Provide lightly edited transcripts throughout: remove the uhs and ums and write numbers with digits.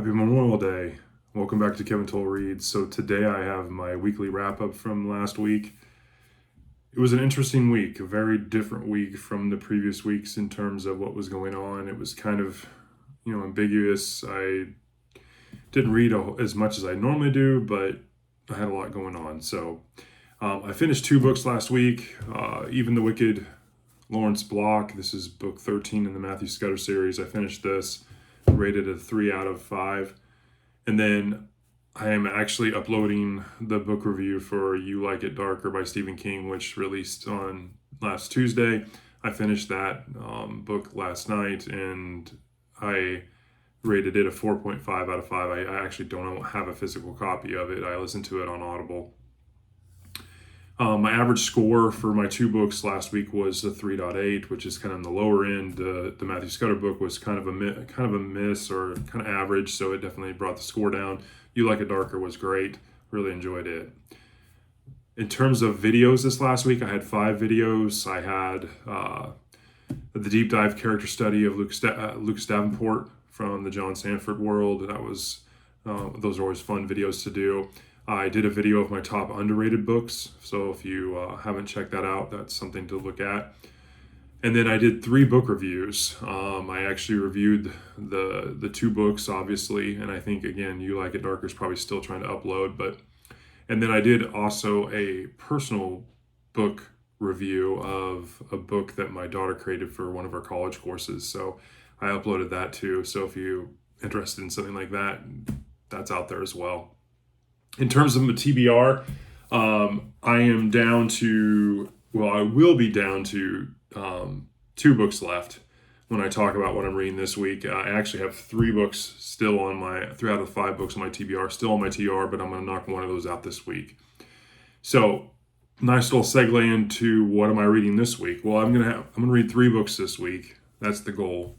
Happy Memorial Day. Welcome back to Kevin Toll Reads. So today I have my weekly wrap up from last week. It was an interesting week, a very different week from the previous weeks in terms of what was going on. It was kind of, ambiguous. I didn't read as much as I normally do, but I had a lot going on. So I finished two books last week. Even the Wicked, Lawrence Block. This is book 13 in the Matthew Scudder series. I finished this, rated a 3 out of 5. And then I am actually uploading the book review for You Like It Darker by Stephen King, which released on last Tuesday. I finished that book last night, and I rated it a 4.5 out of 5. I actually don't have a physical copy of it. I listened to it on Audible. My average score for my two books last week was a 3.8, which is kind of on the lower end. The Matthew Scudder book was kind of a miss or kind of average, so it definitely brought the score down. You Like It Darker was great. Really enjoyed it. In terms of videos this last week, I had 5 videos. I had the deep dive character study of Lucas Davenport from the John Sanford world. Those are always fun videos to do. I did a video of my top underrated books, so if you haven't checked that out, that's something to look at. And then I did 3 book reviews. I actually reviewed the 2 books, obviously, and I think, again, You Like It Darker is probably still trying to upload. And then I did also a personal book review of a book that my daughter created for one of her college courses, so I uploaded that too. So if you're interested in something like that, that's out there as well. In terms of my TBR, I am down to, I will be down to 2 books left when I talk about what I'm reading this week. I actually have 3 books still on 3 out of 5 books on my TBR, still on my TR, but I'm going to knock one of those out this week. So, nice little segue into what am I reading this week. Well, I'm going to read 3 books this week. That's the goal.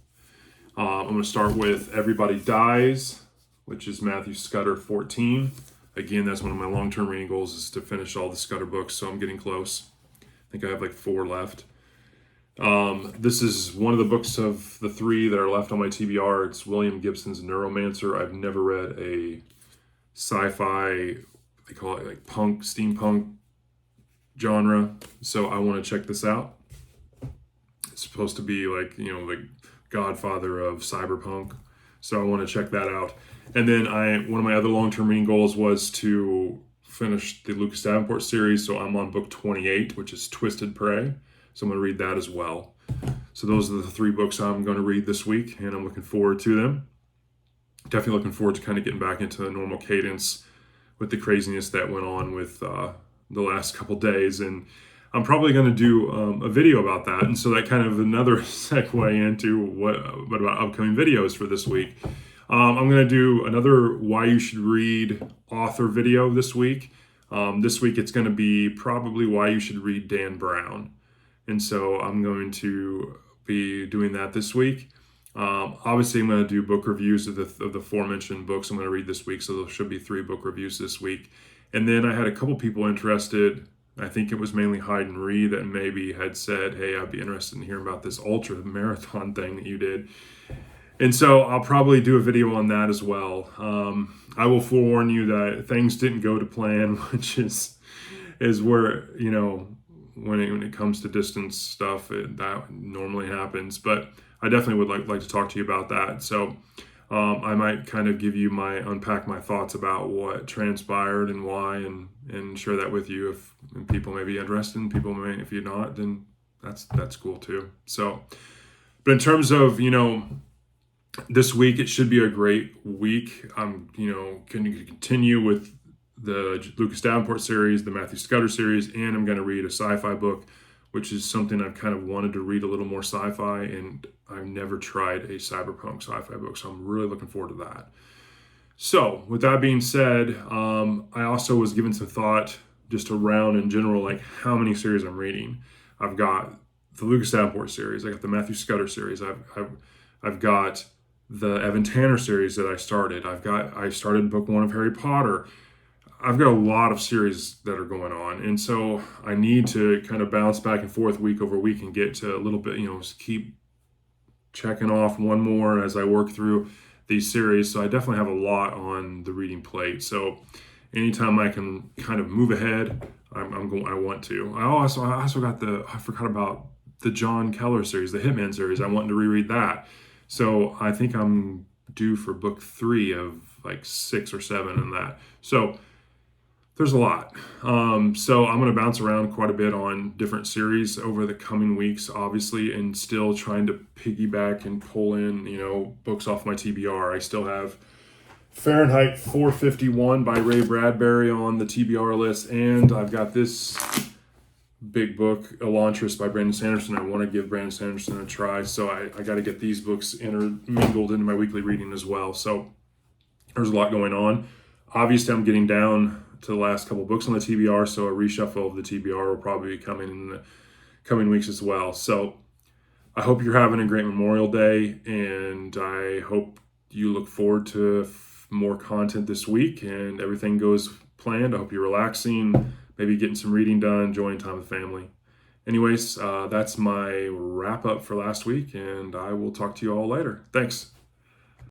I'm going to start with Everybody Dies, which is Matthew Scudder 14. Again, that's one of my long-term reading goals, is to finish all the Scudder books, so I'm getting close. I think I have like 4 left. This is one of the books of the 3 that are left on my TBR. It's William Gibson's Neuromancer. I've never read a sci-fi, they call it like punk, steampunk genre, so I want to check this out. It's supposed to be like, the godfather of cyberpunk, so I want to check that out. And then one of my other long-term reading goals was to finish the Lucas Davenport series, so I'm on book 28, which is Twisted Prey. So I'm going to read that as well. So those are the 3 books I'm going to read this week, and I'm looking forward to them. Definitely looking forward to kind of getting back into the normal cadence with the craziness that went on with the last couple days. And I'm probably going to do a video about that. And so that kind of another segue into what about upcoming videos for this week. I'm going to do another Why You Should Read author video this week. This week it's going to be probably Why You Should Read Dan Brown. And so I'm going to be doing that this week. Obviously, I'm going to do book reviews of the aforementioned books I'm going to read this week. So there should be 3 book reviews this week. And then I had a couple people interested. I think it was mainly Hyde and Ree that maybe had said, hey, I'd be interested in hearing about this ultra marathon thing that you did. And so I'll probably do a video on that as well. I will forewarn you that things didn't go to plan, which is where, when it comes to distance stuff, that normally happens. But I definitely would like to talk to you about that. So I might kind of unpack my thoughts about what transpired and why, and share that with you if people may be interested. And people may, if you're not, then that's cool too. So, but in terms of, this week, it should be a great week. I'm, going to continue with the Lucas Davenport series, the Matthew Scudder series, and I'm going to read a sci-fi book, which is something I've kind of wanted to read, a little more sci-fi, and I've never tried a cyberpunk sci-fi book, so I'm really looking forward to that. So, with that being said, I also was given some thought just around in general, like how many series I'm reading. I've got the Lucas Davenport series, I got the Matthew Scudder series, I've got the Evan Tanner series that I started. I started book 1 of Harry Potter. I've got a lot of series that are going on, and so I need to kind of bounce back and forth week over week and get to a little bit, keep checking off one more as I work through these series. So I definitely have a lot on the reading plate. So anytime I can kind of move ahead, I'm going. I want to. I also got I forgot about the John Keller series, the Hitman series. I want to reread that. So I think I'm due for book 3 of like 6 or 7 in that. So there's a lot. So I'm going to bounce around quite a bit on different series over the coming weeks, obviously, and still trying to piggyback and pull in, books off my TBR. I still have Fahrenheit 451 by Ray Bradbury on the TBR list, and I've got this big book, Elantris by Brandon Sanderson. I want to give Brandon Sanderson a try, so I got to get these books intermingled into my weekly reading as well. So there's a lot going on. Obviously, I'm getting down to the last couple books on the TBR, so a reshuffle of the TBR will probably be coming in the coming weeks as well. So I hope you're having a great Memorial Day, and I hope you look forward to more content this week and everything goes planned. I hope you're relaxing, maybe getting some reading done, enjoying time with family. Anyways, that's my wrap up for last week, and I will talk to you all later. Thanks.